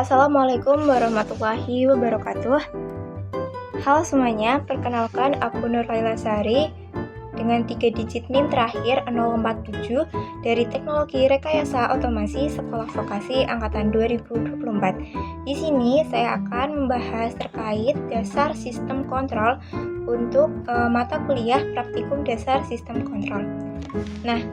Assalamualaikum warahmatullahi wabarakatuh. Halo semuanya, perkenalkan aku Nurlaila Sari dengan 3 digit NIM terakhir 047 dari Teknologi Rekayasa Otomasi Sekolah Vokasi Angkatan 2024. Di sini saya akan membahas terkait dasar sistem kontrol untuk mata kuliah praktikum dasar sistem kontrol. Nah,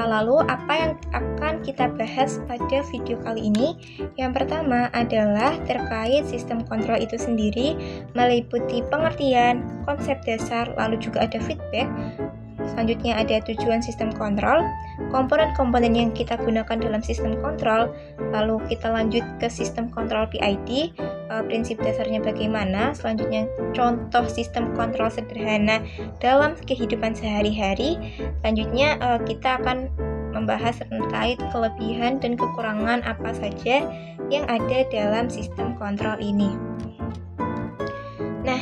lalu apa yang akan kita bahas pada video kali ini? Yang pertama adalah terkait sistem kontrol itu sendiri, meliputi pengertian, konsep dasar, lalu juga ada feedback. Selanjutnya ada tujuan sistem kontrol, komponen-komponen yang kita gunakan dalam sistem kontrol, lalu kita lanjut ke sistem kontrol PID, prinsip dasarnya bagaimana, selanjutnya contoh sistem kontrol sederhana dalam kehidupan sehari-hari, selanjutnya kita akan membahas terkait kelebihan dan kekurangan apa saja yang ada dalam sistem kontrol ini. Nah,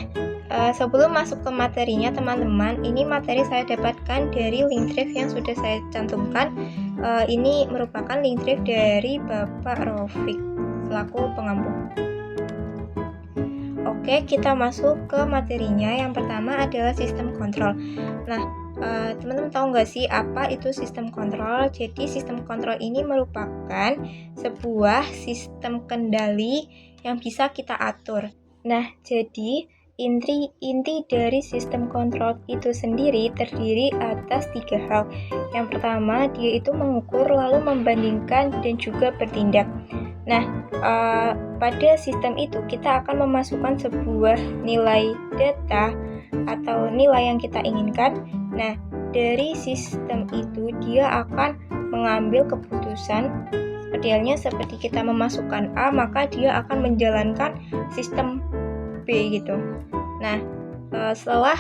sebelum masuk ke materinya teman-teman, ini materi saya dapatkan dari link drive yang sudah saya cantumkan. Ini merupakan link drive dari Bapak Rofik selaku pengampu. Oke, kita masuk ke materinya. Yang pertama adalah sistem kontrol. Nah, teman-teman tahu nggak sih apa itu sistem kontrol? Jadi sistem kontrol ini merupakan sebuah sistem kendali yang bisa kita atur. Nah, jadi inti dari sistem kontrol itu sendiri terdiri atas 3 hal. Yang pertama, dia itu mengukur, lalu membandingkan, dan juga bertindak. Nah, pada sistem itu kita akan memasukkan sebuah nilai data atau nilai yang kita inginkan. Nah, dari sistem itu dia akan mengambil keputusan. Seperti kita memasukkan A, maka dia akan menjalankan sistem B gitu. Nah, setelah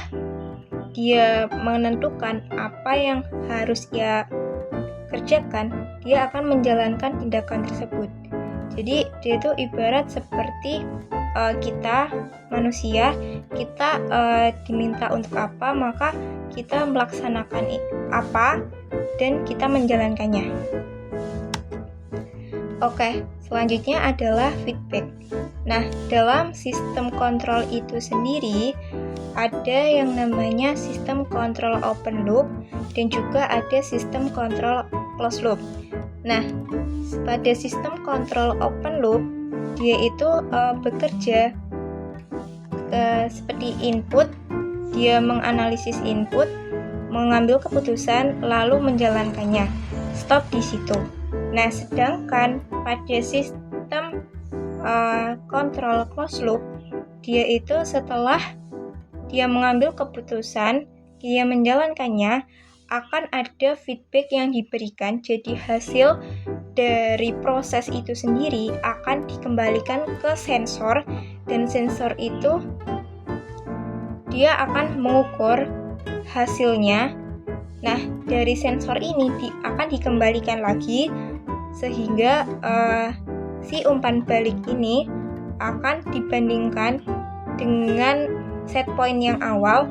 dia menentukan apa yang harus dia kerjakan, dia akan menjalankan tindakan tersebut. Jadi dia itu ibarat seperti kita manusia, kita diminta untuk apa, maka kita melaksanakan apa dan kita menjalankannya. Oke, selanjutnya adalah feedback. Nah, dalam sistem kontrol itu sendiri ada yang namanya sistem kontrol open loop dan juga ada sistem kontrol closed loop. Nah, pada sistem kontrol open loop dia itu bekerja seperti input, dia menganalisis input, mengambil keputusan lalu menjalankannya. Stop di situ. Nah, sedangkan pada sistem kontrol closed loop, dia itu setelah dia mengambil keputusan, dia menjalankannya, akan ada feedback yang diberikan. Jadi hasil dari proses itu sendiri akan dikembalikan ke sensor, dan sensor itu dia akan mengukur hasilnya. Nah, dari sensor ini akan dikembalikan lagi sehingga si umpan balik ini akan dibandingkan dengan set point yang awal,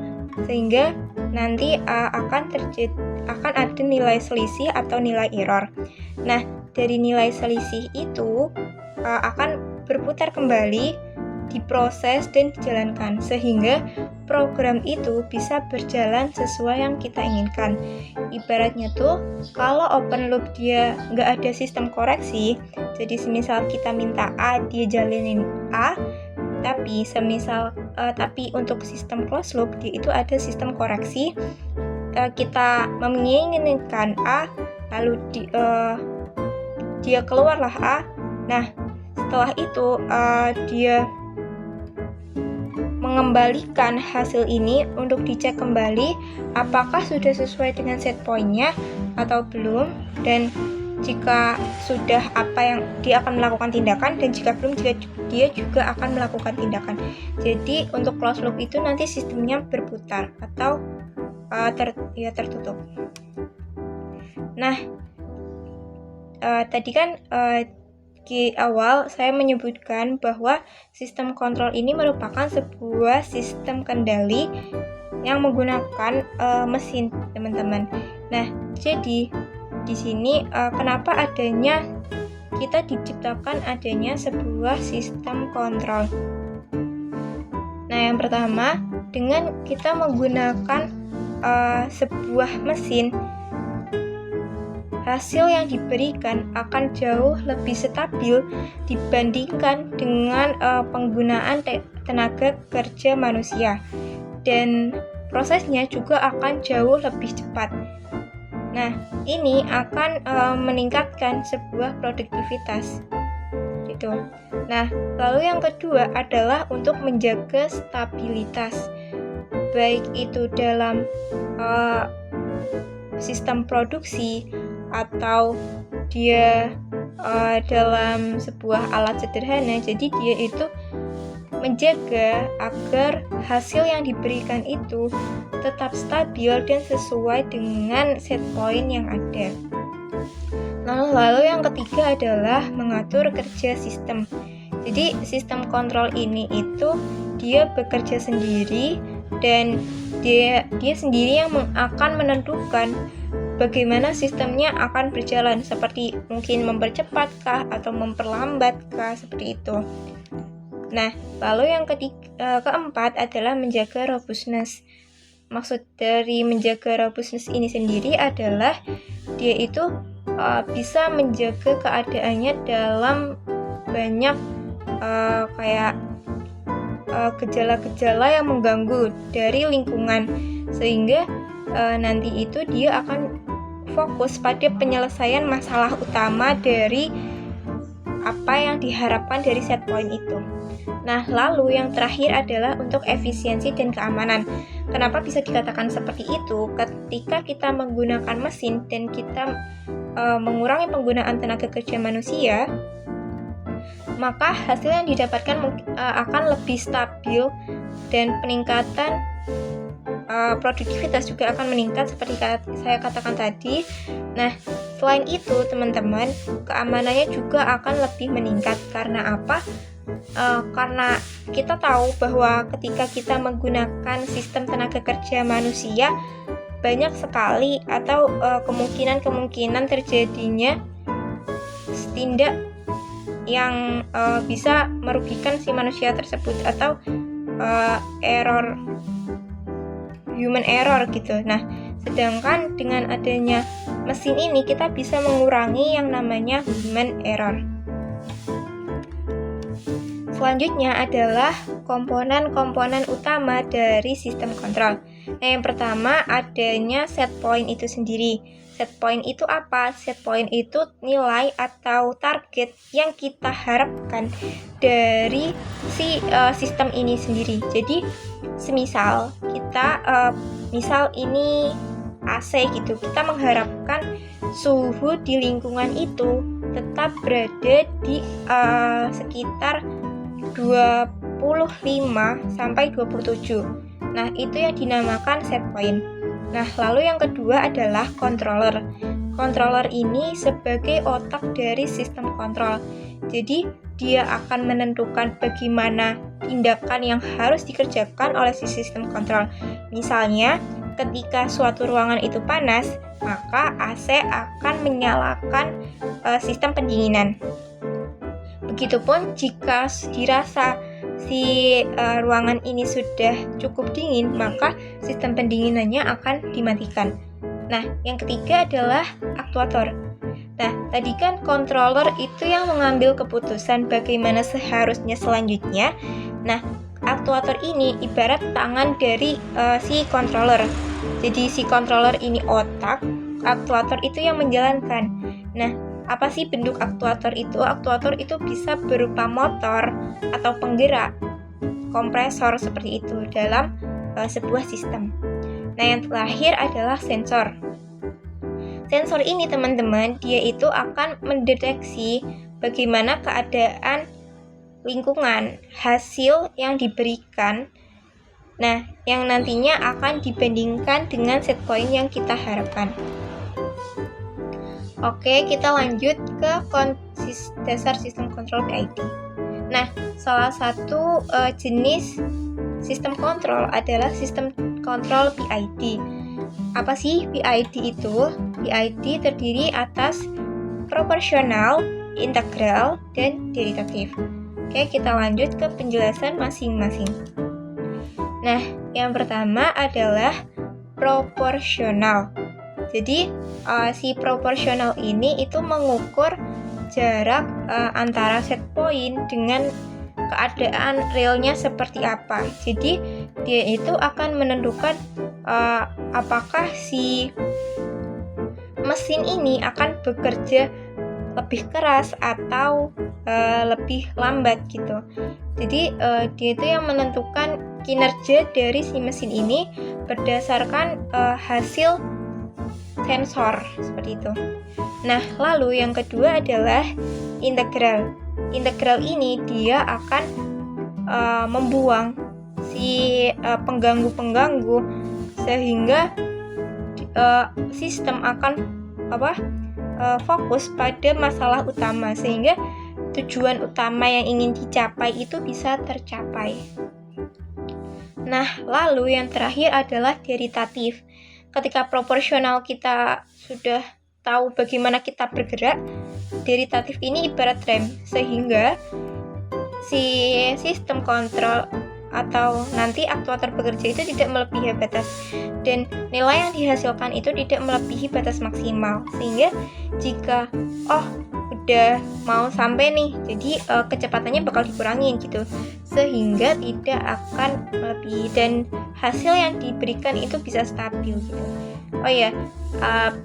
sehingga nanti akan ada nilai selisih atau nilai error. Nah, dari nilai selisih itu akan berputar kembali, diproses dan dijalankan sehingga program itu bisa berjalan sesuai yang kita inginkan. Ibaratnya tuh kalau open loop dia nggak ada sistem koreksi, jadi semisal kita minta A, dia jalanin A, tapi untuk sistem closed loop dia itu ada sistem koreksi. Kita menginginkan A, lalu dia keluarlah A. Nah, setelah itu dia mengembalikan hasil ini untuk dicek kembali apakah sudah sesuai dengan set point-nya atau belum, dan jika sudah apa yang dia akan melakukan tindakan, dan jika belum dia juga akan melakukan tindakan. Jadi untuk closed loop itu nanti sistemnya berputar atau tertutup. Nah, tadi kan di awal saya menyebutkan bahwa sistem kontrol ini merupakan sebuah sistem kendali yang menggunakan mesin, teman-teman. Nah, jadi di sini kenapa adanya kita diciptakan adanya sebuah sistem kontrol. Nah, yang pertama, dengan kita menggunakan sebuah mesin, hasil yang diberikan akan jauh lebih stabil dibandingkan dengan penggunaan tenaga kerja manusia, dan prosesnya juga akan jauh lebih cepat. Nah, ini akan meningkatkan sebuah produktivitas gitu. Nah, lalu yang kedua adalah untuk menjaga stabilitas, baik itu dalam sistem produksi atau dia dalam sebuah alat sederhana. Jadi dia itu menjaga agar hasil yang diberikan itu tetap stabil dan sesuai dengan set point yang ada. Lalu yang ketiga adalah mengatur kerja sistem. Jadi sistem kontrol ini itu dia bekerja sendiri, dan dia sendiri yang akan menentukan bagaimana sistemnya akan berjalan, seperti mungkin mempercepatkah atau memperlambatkah, seperti itu. Nah, lalu yang keempat adalah menjaga robustness. Maksud dari menjaga robustness ini sendiri adalah dia itu bisa menjaga keadaannya dalam banyak gejala-gejala yang mengganggu dari lingkungan, sehingga nanti itu dia akan fokus pada penyelesaian masalah utama dari apa yang diharapkan dari set point itu. Nah, lalu yang terakhir adalah untuk efisiensi dan keamanan. Kenapa bisa dikatakan seperti itu? Ketika kita menggunakan mesin dan kita mengurangi penggunaan tenaga kerja manusia, maka hasil yang didapatkan akan lebih stabil, dan peningkatan produktivitas juga akan meningkat seperti saya katakan tadi. Nah, selain itu teman-teman, keamanannya juga akan lebih meningkat. Karena apa? Karena kita tahu bahwa ketika kita menggunakan sistem tenaga kerja manusia, banyak sekali atau kemungkinan terjadinya tindak yang bisa merugikan si manusia tersebut, atau human error gitu. Nah, sedangkan dengan adanya mesin ini kita bisa mengurangi yang namanya human error. Selanjutnya adalah komponen-komponen utama dari sistem kontrol. Nah, yang pertama adanya set point itu sendiri. Set point itu apa? Set point itu nilai atau target yang kita harapkan dari si sistem ini sendiri. Jadi, semisal kita misal ini AC gitu, kita mengharapkan suhu di lingkungan itu tetap berada di sekitar 25 sampai 27. Nah, itu yang dinamakan set point. Nah, lalu yang kedua adalah controller. Controller ini sebagai otak dari sistem kontrol. Jadi, dia akan menentukan bagaimana tindakan yang harus dikerjakan oleh si sistem kontrol. Misalnya, ketika suatu ruangan itu panas, maka AC akan menyalakan sistem pendinginan. Begitupun jika dirasa si ruangan ini sudah cukup dingin, maka sistem pendinginannya akan dimatikan. Nah, yang ketiga adalah aktuator. Nah, tadi kan controller itu yang mengambil keputusan bagaimana seharusnya selanjutnya. Nah, aktuator ini ibarat tangan dari si controller. Jadi si controller ini otak, aktuator itu yang menjalankan. Nah, apa sih bentuk aktuator itu? Aktuator itu bisa berupa motor atau penggerak, kompresor seperti itu dalam sebuah sistem. Nah, yang terakhir adalah sensor. Sensor ini teman-teman, dia itu akan mendeteksi bagaimana keadaan lingkungan, hasil yang diberikan. Nah, yang nantinya akan dibandingkan dengan set point yang kita harapkan. Oke, kita lanjut ke dasar sistem kontrol PID. Nah, salah satu jenis sistem kontrol adalah sistem kontrol PID. Apa sih PID itu? PID terdiri atas proporsional, integral, dan deritatif. Oke, kita lanjut ke penjelasan masing-masing. Nah, yang pertama adalah proporsional. Jadi, si proporsional ini itu mengukur jarak antara set point dengan keadaan realnya seperti apa. Jadi, dia itu akan menentukan apakah si mesin ini akan bekerja lebih keras atau lebih lambat gitu. Jadi dia itu yang menentukan kinerja dari si mesin ini berdasarkan hasil sensor seperti itu. Nah, lalu yang kedua adalah integral. Integral ini dia akan membuang si pengganggu-pengganggu sehingga sistem akan fokus pada masalah utama, sehingga tujuan utama yang ingin dicapai itu bisa tercapai. Nah, lalu yang terakhir adalah deritatif. Ketika proporsional kita sudah tahu bagaimana kita bergerak, deritatif ini ibarat rem, sehingga si sistem kontrol atau nanti aktuator bekerja itu tidak melebihi batas, dan nilai yang dihasilkan itu tidak melebihi batas maksimal, sehingga jika udah mau sampai nih, jadi kecepatannya bakal dikurangin gitu, sehingga tidak akan melebihi dan hasil yang diberikan itu bisa stabil gitu.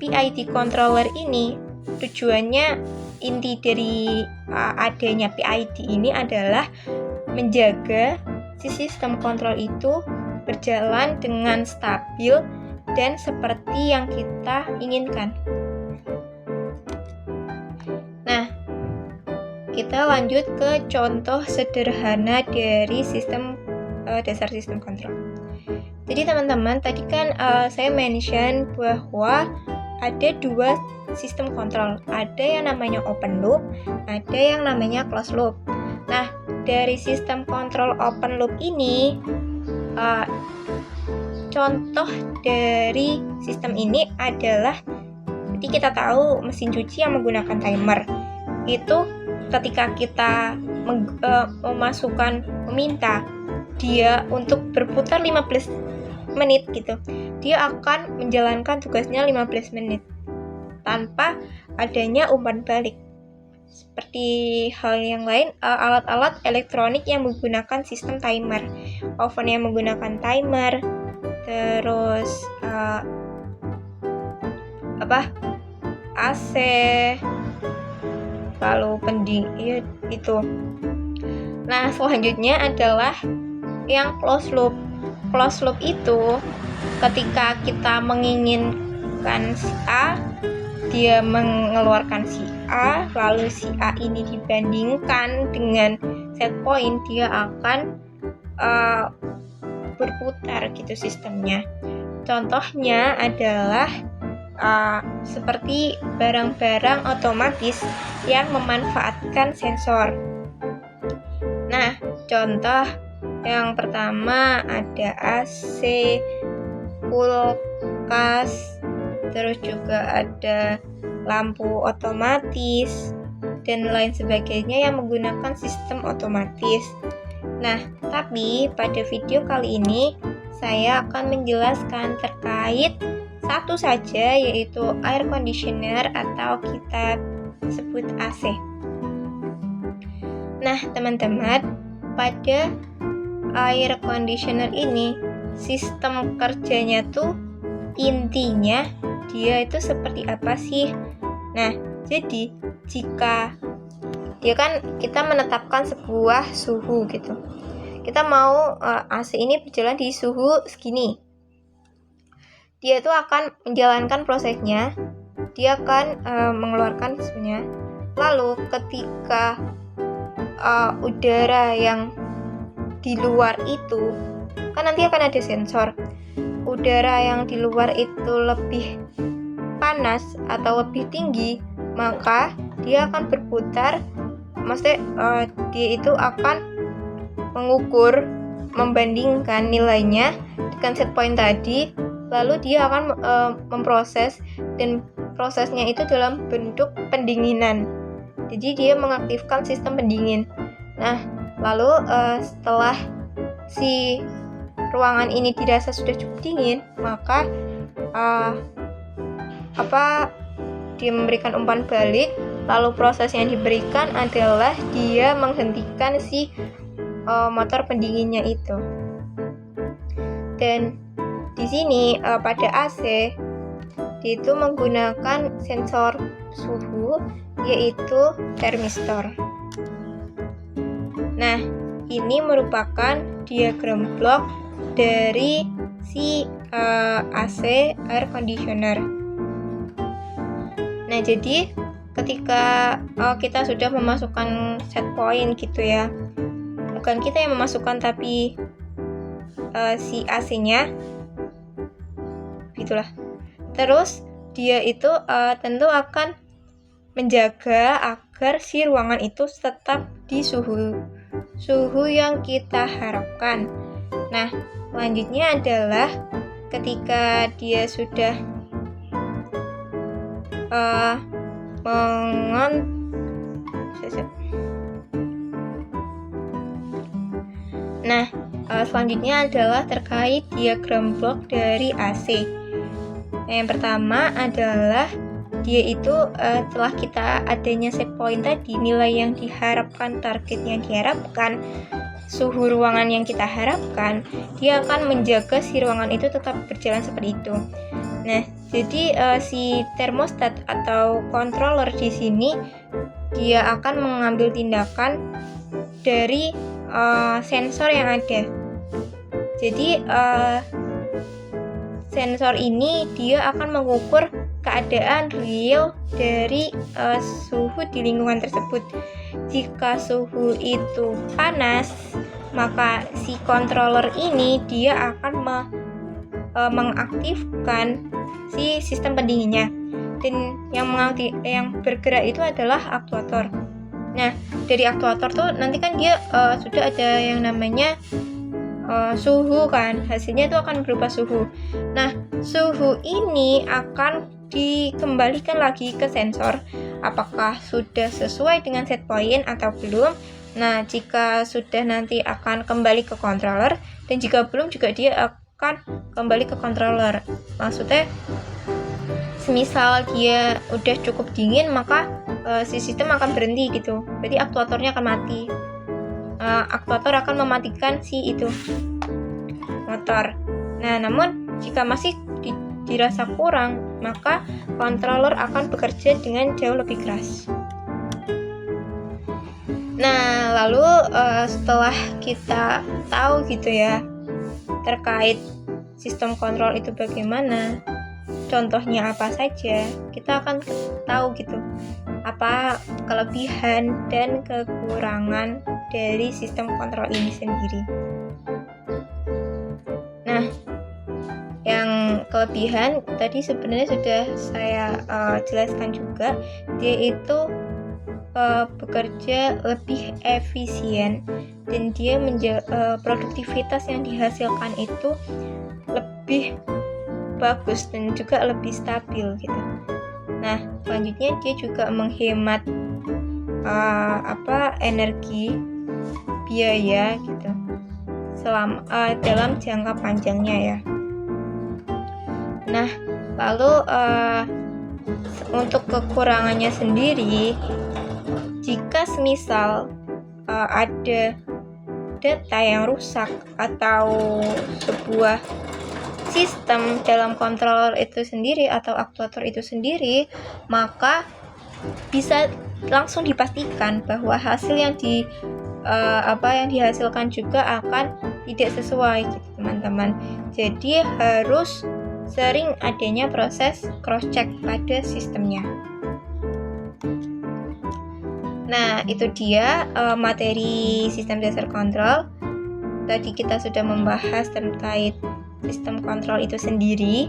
PID controller ini tujuannya, inti dari adanya PID ini adalah menjaga si sistem kontrol itu berjalan dengan stabil dan seperti yang kita inginkan. Nah, kita lanjut ke contoh sederhana dari sistem dasar sistem kontrol. Jadi teman-teman, tadi kan saya mention bahwa ada dua sistem kontrol, ada yang namanya open loop, ada yang namanya closed loop. Nah, dari sistem kontrol open loop ini, contoh dari sistem ini adalah, jadi kita tahu mesin cuci yang menggunakan timer itu ketika kita meminta dia untuk berputar 15 menit gitu, dia akan menjalankan tugasnya 15 menit tanpa adanya umpan balik. Seperti hal yang lain, alat-alat elektronik yang menggunakan sistem timer, oven yang menggunakan timer, terus AC, lalu pendingin itu. Nah, selanjutnya adalah yang closed loop. Closed loop itu ketika kita menginginkan si A, dia mengeluarkan si A, lalu si A ini dibandingkan dengan set point, dia akan berputar gitu sistemnya. Contohnya adalah seperti barang-barang otomatis yang memanfaatkan sensor. Nah, contoh yang pertama ada AC, kulkas, terus juga ada lampu otomatis dan lain sebagainya yang menggunakan sistem otomatis. Nah, tapi pada video kali ini saya akan menjelaskan terkait satu saja, yaitu air conditioner atau kita sebut AC. Nah, teman-teman, pada air conditioner ini sistem kerjanya tuh intinya dia itu seperti apa sih? Nah, jadi jika dia kan kita menetapkan sebuah suhu gitu, kita mau AC ini berjalan di suhu segini, dia itu akan menjalankan prosesnya, dia akan mengeluarkan sebenarnya. Lalu ketika udara yang di luar itu kan nanti akan ada sensor, udara yang di luar itu lebih panas atau lebih tinggi, maka dia akan berputar, maksudnya dia itu akan mengukur, membandingkan nilainya dengan set point tadi, lalu dia akan memproses, dan prosesnya itu dalam bentuk pendinginan. Jadi dia mengaktifkan sistem pendingin. Nah, lalu setelah si ruangan ini dirasa sudah cukup dingin, maka dia memberikan umpan balik. Lalu proses yang diberikan adalah dia menghentikan si motor pendinginnya itu. Dan di sini pada AC dia itu menggunakan sensor suhu, yaitu termistor. Nah, ini merupakan diagram blok dari si AC air conditioner. Nah, jadi ketika kita sudah memasukkan set point gitu ya, bukan kita yang memasukkan tapi si AC-nya, gitulah. Terus dia itu tentu akan menjaga agar si ruangan itu tetap di suhu yang kita harapkan. Nah, selanjutnya adalah ketika dia sudah selanjutnya adalah terkait diagram blok dari AC. Yang pertama adalah dia itu setelah kita adanya set point tadi, nilai yang diharapkan, target yang diharapkan, suhu ruangan yang kita harapkan, dia akan menjaga si ruangan itu tetap berjalan seperti itu. Nah, jadi si termostat atau controller di sini dia akan mengambil tindakan dari sensor yang ada. Jadi sensor ini dia akan mengukur keadaan real dari suhu di lingkungan tersebut. Jika suhu itu panas, maka si controller ini dia akan mengaktifkan si sistem pendinginnya, dan yang bergerak itu adalah aktuator. Nah, dari aktuator tuh nanti kan dia sudah ada yang namanya suhu kan, hasilnya itu akan berupa suhu. Nah, suhu ini akan dikembalikan lagi ke sensor, apakah sudah sesuai dengan set point atau belum. Nah, jika sudah nanti akan kembali ke controller, dan jika belum juga dia akan kembali ke controller. Maksudnya semisal dia udah cukup dingin, maka si sistem akan berhenti gitu, berarti aktuatornya akan mati. Aktuator akan mematikan si itu motor. Nah, namun jika masih dirasa kurang, maka controller akan bekerja dengan jauh lebih keras. Nah, lalu setelah kita tahu gitu ya terkait sistem kontrol itu bagaimana, contohnya apa saja, kita akan tahu gitu apa kelebihan dan kekurangan dari sistem kontrol ini sendiri. Nah, yang kelebihan tadi sebenarnya sudah saya jelaskan juga, dia itu bekerja lebih efisien, dan dia produktivitas yang dihasilkan itu lebih bagus dan juga lebih stabil gitu. Nah, selanjutnya dia juga menghemat energi, biaya gitu dalam jangka panjangnya ya. Nah, lalu untuk kekurangannya sendiri, jika semisal ada data yang rusak atau sebuah sistem dalam controller itu sendiri atau aktuator itu sendiri, maka bisa langsung dipastikan bahwa hasil yang dihasilkan juga akan tidak sesuai gitu, teman-teman. Jadi harus sering adanya proses cross check pada sistemnya. Nah, itu dia materi sistem dasar kontrol. Tadi kita sudah membahas terkait sistem kontrol itu sendiri.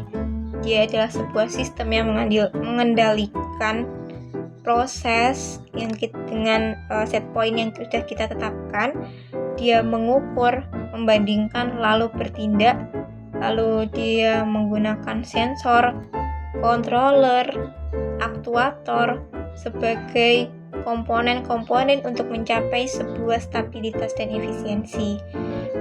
Dia adalah sebuah sistem yang mengendalikan proses yang dengan set point yang sudah kita tetapkan. Dia mengukur, membandingkan, lalu bertindak. Lalu dia menggunakan sensor, controller, aktuator sebagai komponen-komponen untuk mencapai sebuah stabilitas dan efisiensi.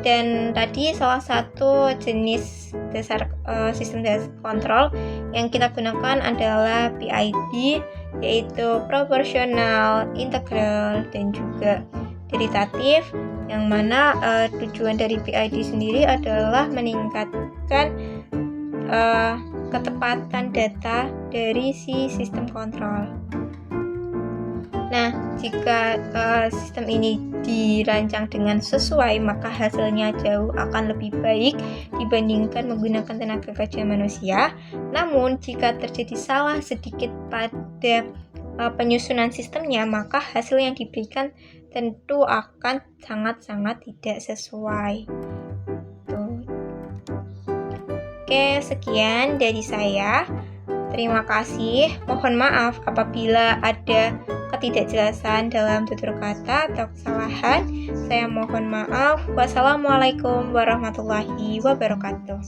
Dan tadi salah satu jenis dasar sistem dasar kontrol yang kita gunakan adalah PID, yaitu proporsional, integral, dan juga deritatif, yang mana tujuan dari PID sendiri adalah meningkatkan ketepatan data dari si sistem kontrol. Nah, jika sistem ini dirancang dengan sesuai, maka hasilnya jauh akan lebih baik dibandingkan menggunakan tenaga kerja manusia. Namun, jika terjadi salah sedikit pada penyusunan sistemnya, maka hasil yang diberikan tentu akan sangat-sangat tidak sesuai. Oke, sekian dari saya. Terima kasih. Mohon maaf apabila ada ketidakjelasan dalam tutur kata atau kesalahan. Saya mohon maaf. Wassalamualaikum warahmatullahi wabarakatuh.